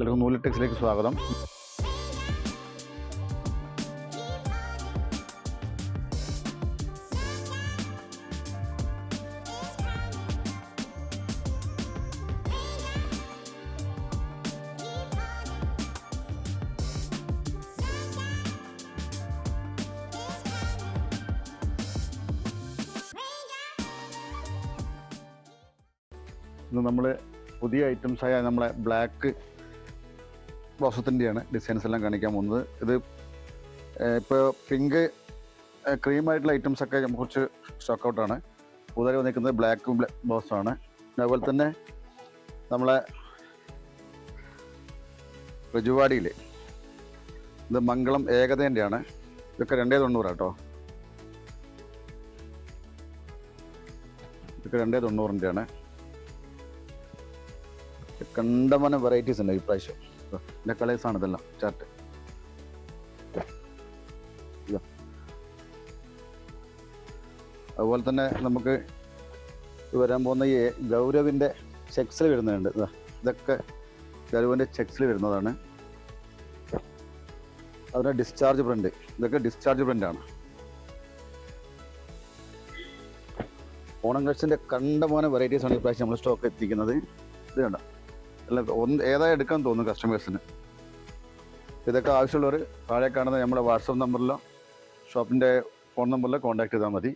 എല്ലാവർക്കും നൂല് ടെക്സിലേക്ക് സ്വാഗതം. ഇന്ന് നമ്മൾ പുതിയ ഐറ്റംസായ നമ്മളെ ബ്ലാക്ക് ബ്ലൗസത്തിൻ്റെയാണ് ഡിസൈൻസ് എല്ലാം കാണിക്കാൻ പോകുന്നത്. ഇത് ഇപ്പോൾ പിങ്ക് ക്രീമായിട്ടുള്ള ഐറ്റംസൊക്കെ കുറച്ച് സ്റ്റോക്ക് ഔട്ടാണ്. പുതുതായി വന്നിരിക്കുന്നത് ബ്ലാക്ക് ബ്ലൗസാണ്. അതുപോലെ തന്നെ നമ്മളെ റജുവാടിയിൽ ഇത് മംഗളം ഏകതേൻ്റെയാണ്. ഇതൊക്കെ 290 കേട്ടോ. ഇതൊക്കെ 290-ൻ്റെയാണ്. കണ്ടമാനം വെറൈറ്റീസ് ഉണ്ട് ഇപ്രാവശ്യം. ഇതിൻ്റെ കളേഴ്സാണ് ഇതെല്ലാം ചാർട്ട്. അതുപോലെ തന്നെ നമുക്ക് വരാൻ പോകുന്ന ഈ ഗൗരവിൻ്റെ ചെക്സിൽ വരുന്നുണ്ട്. ഇതൊക്കെ ഗൗരവിൻ്റെ ചെക്സിൽ വരുന്നതാണ്. അതിന് ഡിസ്ചാർജ് പ്രിൻ്റ്, ഇതൊക്കെ ഡിസ്ചാർജ് പ്രിൻ്റാണ്. ഓണം കളക്ഷൻ്റെ കണ്ടമാനം വെറൈറ്റീസാണ് ഇപ്രാവശ്യം നമ്മൾ സ്റ്റോക്ക് എത്തിക്കുന്നത്. ഇത് കണ്ട അല്ല ഏതായി എടുക്കാൻ തോന്നും കസ്റ്റമേഴ്സിന്. ഇതൊക്കെ ആവശ്യമുള്ളവർ താഴെ കാണുന്ന നമ്മുടെ വാട്സപ്പ് നമ്പറിലോ ഷോപ്പിൻ്റെ ഫോൺ നമ്പറിലോ കോൺടാക്ട് ചെയ്താൽ മതി.